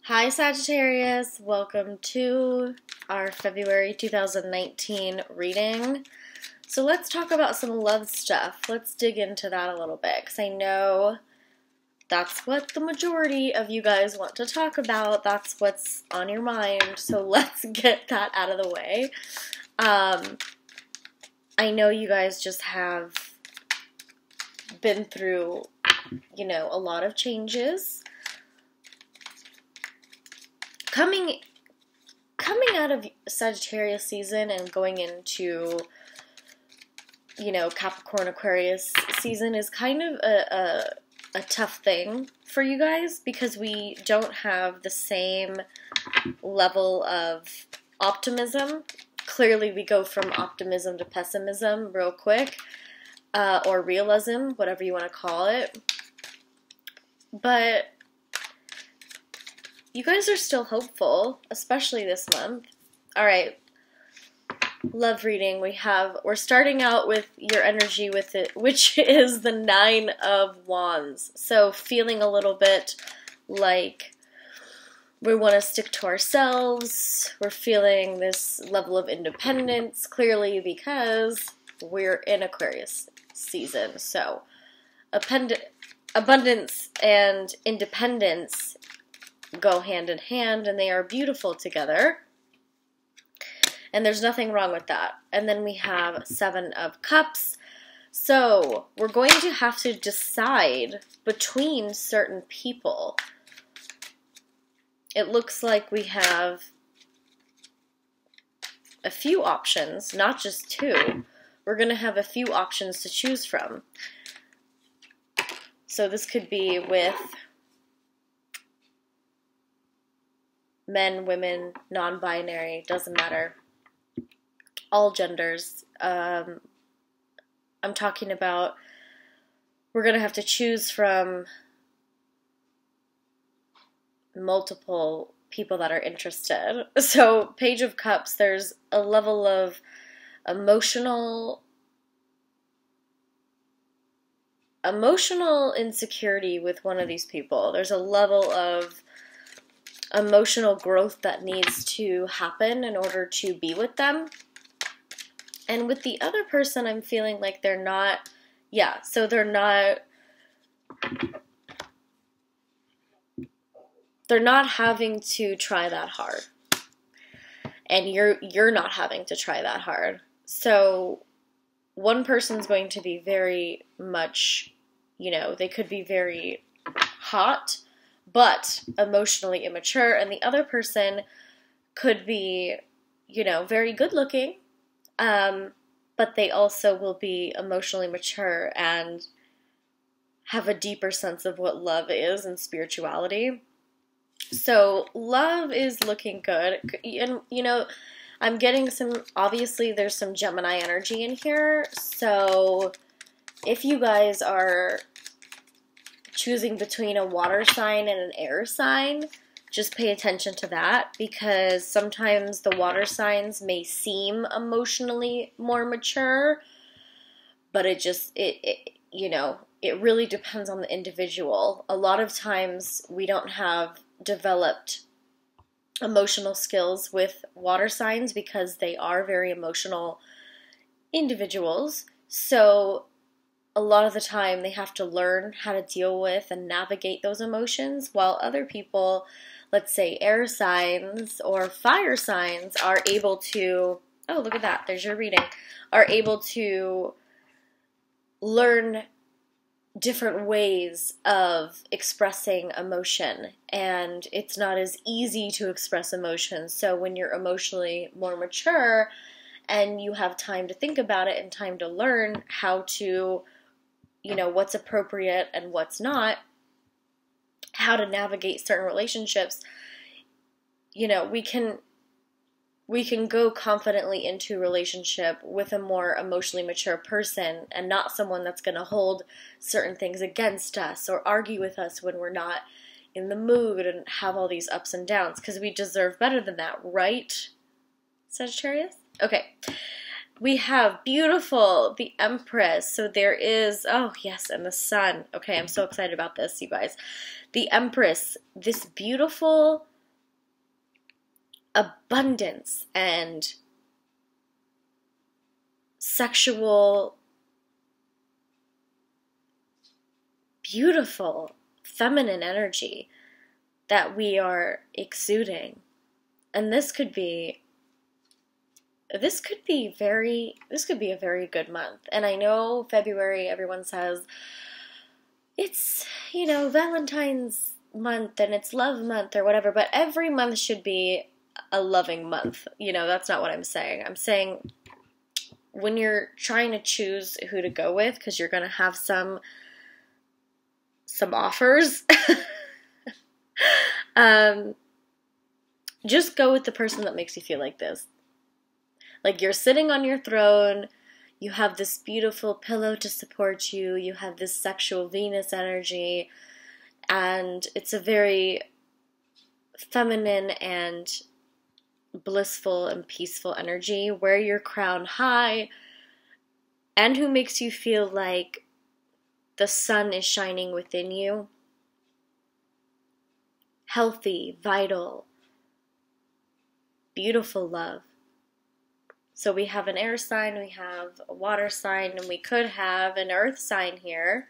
Hi Sagittarius, welcome to our February 2019 reading. So let's talk about some love stuff. Let's dig into that a little bit because I know that's what the majority of you guys want to talk about. That's what's on your mind. So let's get that out of the way. I know you guys just have been through, a lot of changes. Coming out of Sagittarius season and going into, Capricorn Aquarius season is kind of a tough thing for you guys because we don't have the same level of optimism. Clearly, we go from optimism to pessimism real quick, or realism, whatever you want to call it. But you guys are still hopeful, especially this month. All right, love reading. We're starting out with your energy with it, which is the 9 of Wands. So feeling a little bit like we want to stick to ourselves. We're feeling this level of independence, clearly because we're in Aquarius season. So abundance and independence go hand in hand, and they are beautiful together. And there's nothing wrong with that. And then we have 7 of Cups. So we're going to have to decide between certain people. It looks like we have a few options, not just 2. We're going to have a few options to choose from. So this could be with men, women, non-binary, doesn't matter. All genders. I'm talking about we're going to have to choose from multiple people that are interested. So, Page of Cups, there's a level of emotional insecurity with one of these people. There's a level of emotional growth that needs to happen in order to be with them. And with the other person, I'm feeling like they're not having to try that hard. And you're not having to try that hard. So one person's going to be very much, they could be very hot, but emotionally immature, and the other person could be, very good looking, but they also will be emotionally mature and have a deeper sense of what love is and spirituality. So love is looking good. And, I'm getting obviously there's some Gemini energy in here. So if you guys are choosing between a water sign and an air sign, just pay attention to that, because sometimes the water signs may seem emotionally more mature, but it really depends on the individual. A lot of times we don't have developed emotional skills with water signs because they are very emotional individuals. So a lot of the time they have to learn how to deal with and navigate those emotions, while other people, let's say air signs or fire signs, are able to, oh, look at that, there's your reading, are able to learn different ways of expressing emotion, and it's not as easy to express emotion. So when you're emotionally more mature and you have time to think about it and time to learn how to, what's appropriate and what's not, how to navigate certain relationships, we can go confidently into a relationship with a more emotionally mature person, and not someone that's going to hold certain things against us or argue with us when we're not in the mood and have all these ups and downs, because we deserve better than that, right, Sagittarius? Okay. We have beautiful, the Empress. So there is, oh yes, and the Sun. Okay, I'm so excited about this, you guys. The Empress, this beautiful abundance and sexual, beautiful, feminine energy that we are exuding. And this could be a very good month. And I know February, everyone says, it's, Valentine's month and it's love month or whatever, but every month should be a loving month. That's not what I'm saying. I'm saying when you're trying to choose who to go with, because you're going to have some offers, just go with the person that makes you feel like this. Like you're sitting on your throne, you have this beautiful pillow to support you, you have this sexual Venus energy, and it's a very feminine and blissful and peaceful energy. Wear your crown high, and who makes you feel like the sun is shining within you. Healthy, vital, beautiful love. So we have an air sign, we have a water sign, and we could have an earth sign here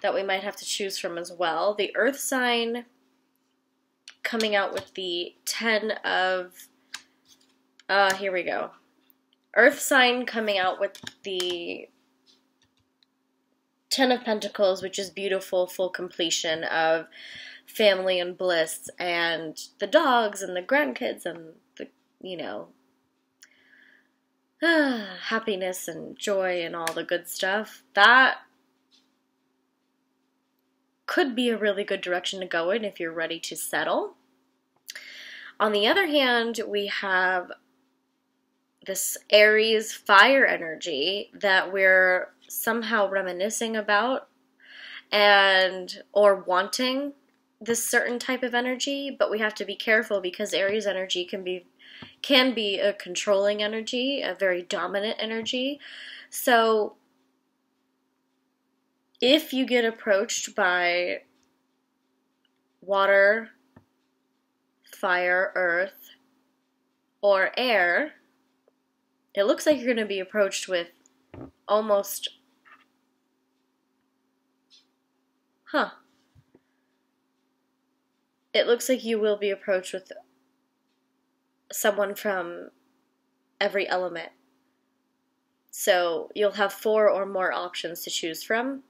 that we might have to choose from as well. The earth sign coming out with the 10 of, here we go. Earth sign coming out with the 10 of Pentacles, which is beautiful, full completion of family and bliss and the dogs and the grandkids and the, happiness and joy and all the good stuff. That could be a really good direction to go in if you're ready to settle. On the other hand, we have this Aries fire energy that we're somehow reminiscing about or wanting this certain type of energy, but we have to be careful because Aries energy can be a controlling energy, a very dominant energy. So if you get approached by water, fire, earth, or air, it looks like you're going to be approached with almost, it looks like you will be approached with someone from every element. So you'll have 4 or more options to choose from.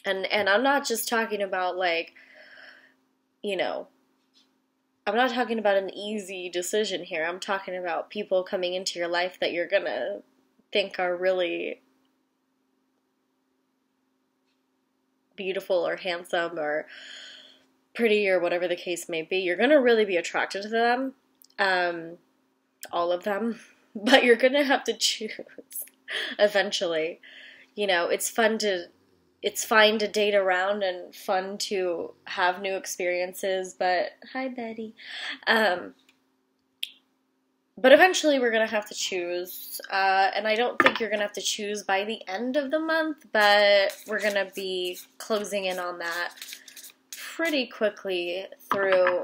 And I'm not just talking about I'm not talking about an easy decision here. I'm talking about people coming into your life that you're gonna think are really beautiful or handsome or pretty or whatever the case may be. You're gonna really be attracted to them. All of them, but you're gonna have to choose eventually. It's fine to date around and fun to have new experiences, but hi Betty. But eventually we're gonna have to choose, and I don't think you're gonna have to choose by the end of the month, but we're gonna be closing in on that pretty quickly through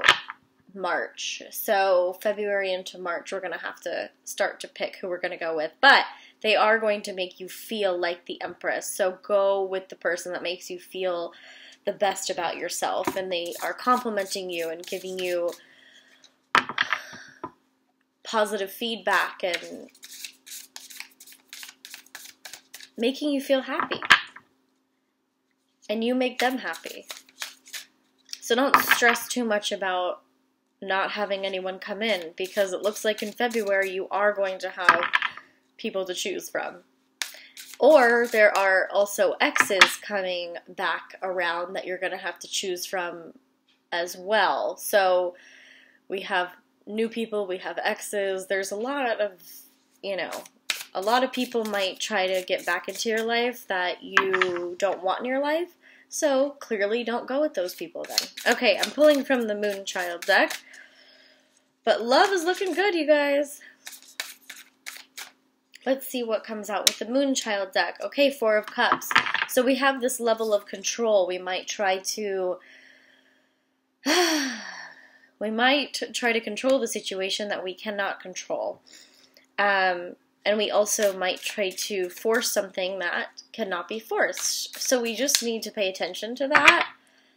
March. So February into March, we're going to have to start to pick who we're going to go with. But they are going to make you feel like the Empress. So go with the person that makes you feel the best about yourself. And they are complimenting you and giving you positive feedback and making you feel happy. And you make them happy. So don't stress too much about not having anyone come in, because it looks like in February you are going to have people to choose from. Or there are also exes coming back around that you're going to have to choose from as well. So we have new people, we have exes. There's a lot of, a lot of people might try to get back into your life that you don't want in your life. So clearly don't go with those people then. Okay, I'm pulling from the Moonchild deck. But love is looking good, you guys. Let's see what comes out with the Moonchild deck. Okay, 4 of Cups. So we have this level of control. We might try to We might try to control the situation that we cannot control. And we also might try to force something that cannot be forced. So we just need to pay attention to that,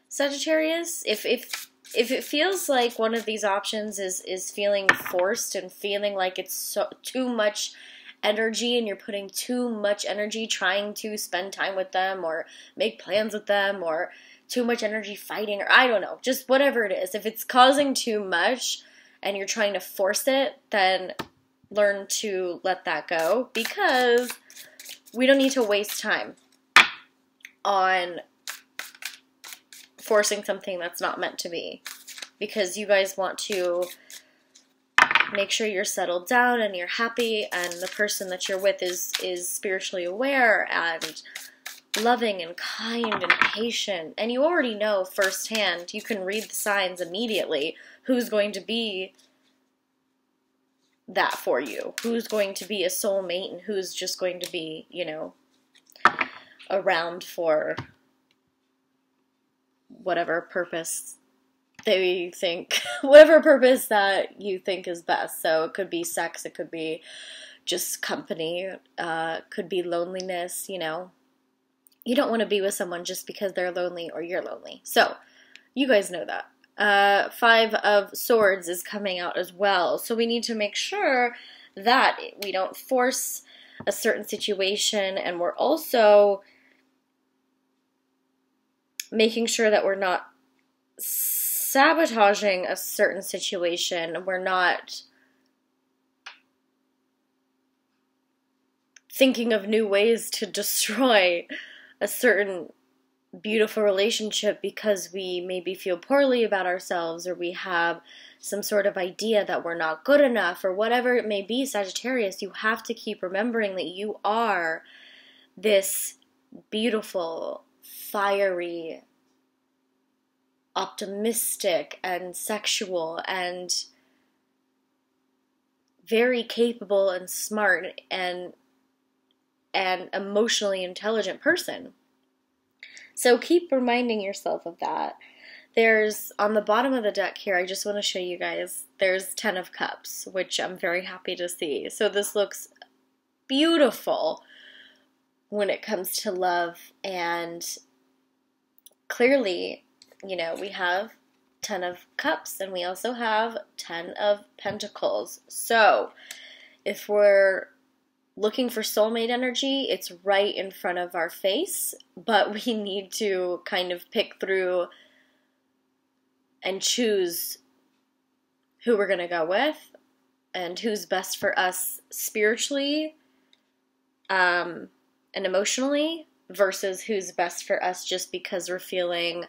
Sagittarius. If it feels like one of these options is feeling forced and feeling like it's too much energy, and you're putting too much energy trying to spend time with them or make plans with them, or too much energy fighting, or I don't know, just whatever it is. If it's causing too much and you're trying to force it, then learn to let that go, because we don't need to waste time on forcing something that's not meant to be, because you guys want to make sure you're settled down and you're happy, and the person that you're with is spiritually aware and loving and kind and patient, and you already know firsthand, you can read the signs immediately, who's going to be that for you, who's going to be a soulmate, and who's just going to be, you know, around for whatever purpose they think, whatever purpose that you think is best. So it could be sex, it could be just company, could be loneliness, you know. You don't want to be with someone just because they're lonely or you're lonely. So, you guys know that. 5 of Swords is coming out as well. So we need to make sure that we don't force a certain situation, and we're also making sure that we're not sabotaging a certain situation. We're not thinking of new ways to destroy a certain beautiful relationship because we maybe feel poorly about ourselves, or we have some sort of idea that we're not good enough, or whatever it may be. Sagittarius, you have to keep remembering that you are this beautiful, fiery, optimistic, and sexual, and very capable and smart and emotionally intelligent person. So keep reminding yourself of that. There's, on the bottom of the deck here, I just want to show you guys, there's 10 of Cups, which I'm very happy to see. So this looks beautiful when it comes to love, and clearly, you know, we have 10 of Cups, and we also have 10 of Pentacles. So if we're looking for soulmate energy, it's right in front of our face, but we need to kind of pick through and choose who we're going to go with and who's best for us spiritually and emotionally, versus who's best for us just because we're feeling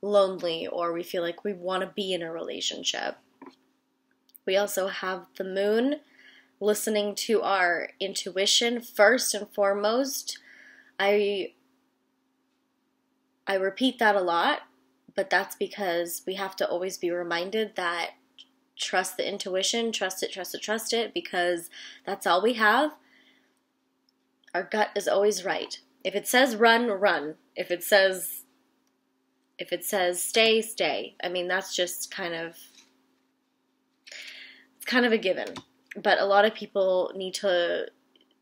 lonely or we feel like we want to be in a relationship. We also have the Moon, listening to our intuition first and foremost. I repeat that a lot, but that's because we have to always be reminded that trust the intuition, trust it, because that's all we have. Our gut is always right. If it says run, run. If it says stay, stay. I mean, that's just it's kind of a given. But a lot of people need to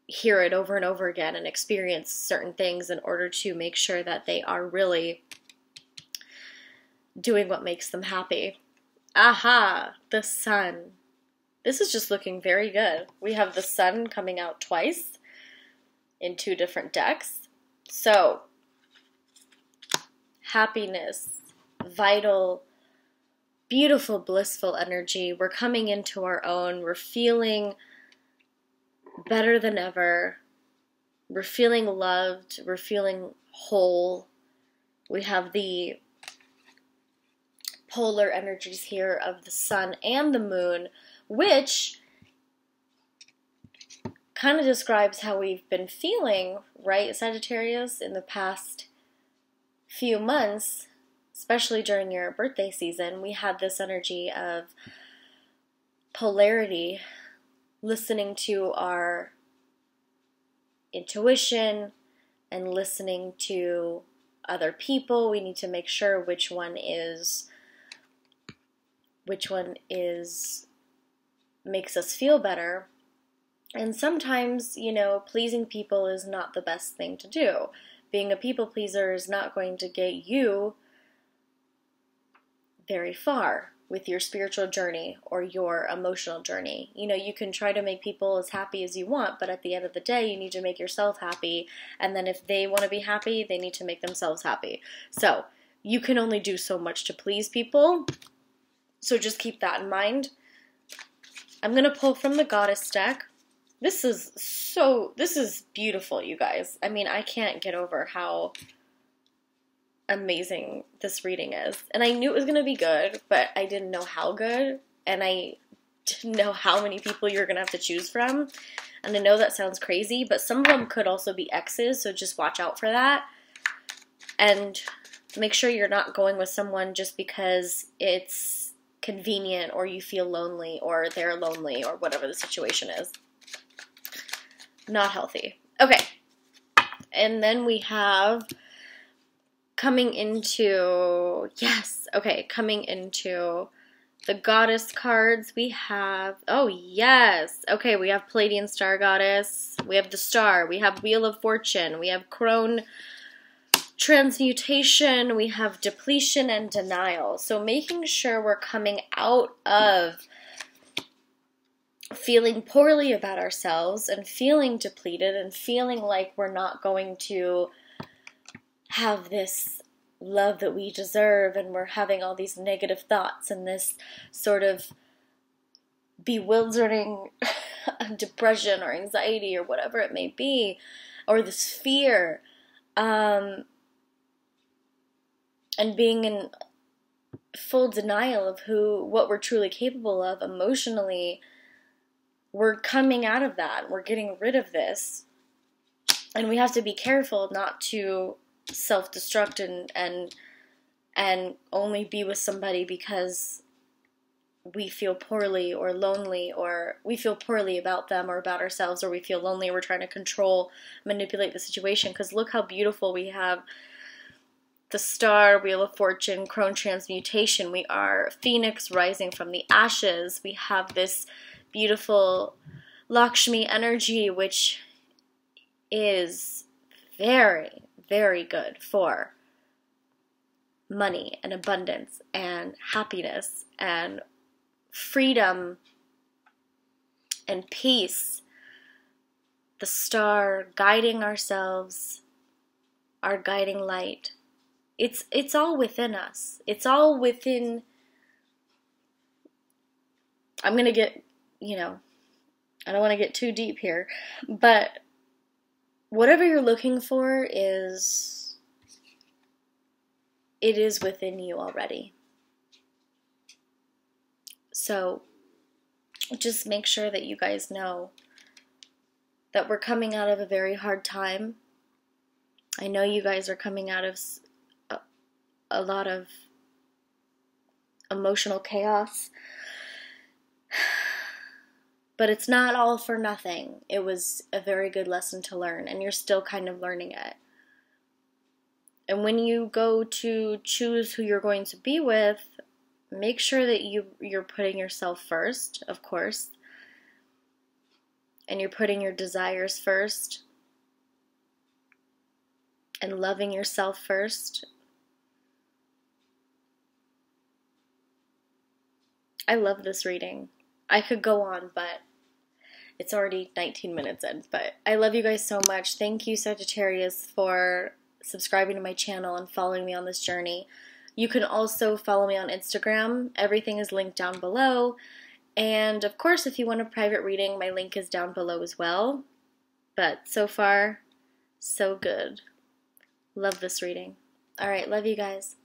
hear it over and over again and experience certain things in order to make sure that they are really doing what makes them happy. Aha! The Sun. This is just looking very good. We have the Sun coming out twice in 2 different decks. So, happiness, vital, beautiful, blissful energy. We're coming into our own. We're feeling better than ever. We're feeling loved. We're feeling whole. We have the polar energies here of the Sun and the Moon, which kind of describes how we've been feeling, right, Sagittarius, in the past few months. Especially during your birthday season, we had this energy of polarity, listening to our intuition and listening to other people. We need to make sure which one which one makes us feel better. And sometimes, you know, pleasing people is not the best thing to do. Being a people pleaser is not going to get you very far with your spiritual journey or your emotional journey. You know, you can try to make people as happy as you want, but at the end of the day, you need to make yourself happy. And then if they want to be happy, they need to make themselves happy. So you can only do so much to please people. So just keep that in mind. I'm going to pull from the Goddess deck. This is beautiful, you guys. I mean, I can't get over how amazing this reading is. And I knew it was going to be good, but I didn't know how good. And I didn't know how many people you're going to have to choose from. And I know that sounds crazy, but some of them could also be exes, so just watch out for that. And make sure you're not going with someone just because it's convenient or you feel lonely or they're lonely or whatever the situation is. Not healthy. Okay. And then we have coming into the Goddess cards, we have, oh yes, okay, we have Palladian Star Goddess, we have the Star, we have Wheel of Fortune, we have Crone Transmutation, we have Depletion and Denial. So making sure we're coming out of feeling poorly about ourselves and feeling depleted and feeling like we're not going to have this love that we deserve, and we're having all these negative thoughts and this sort of bewildering depression or anxiety or whatever it may be, or this fear, and being in full denial of what we're truly capable of emotionally. We're coming out of that. We're getting rid of this. And we have to be careful not to self-destruct and only be with somebody because we feel poorly or lonely, or we feel poorly about them or about ourselves, or we feel lonely, or we're trying to control, manipulate the situation. Because look how beautiful we have the Star, Wheel of Fortune, Crone Transmutation. We are Phoenix rising from the ashes. We have this beautiful Lakshmi energy, which is very, very good for money and abundance and happiness and freedom and peace. The Star guiding ourselves, our guiding light. It's all within us. It's all within. I'm going to get, I don't want to get too deep here, but whatever you're looking for it is within you already. So just make sure that you guys know that we're coming out of a very hard time. I know you guys are coming out of a lot of emotional chaos. But it's not all for nothing. It was a very good lesson to learn, and you're still kind of learning it. And when you go to choose who you're going to be with, make sure that you're putting yourself first, of course. And you're putting your desires first. And loving yourself first. I love this reading. I could go on, but it's already 19 minutes in. But I love you guys so much. Thank you, Sagittarius, for subscribing to my channel and following me on this journey. You can also follow me on Instagram. Everything is linked down below. And of course, if you want a private reading, my link is down below as well. But so far, so good. Love this reading. All right, love you guys.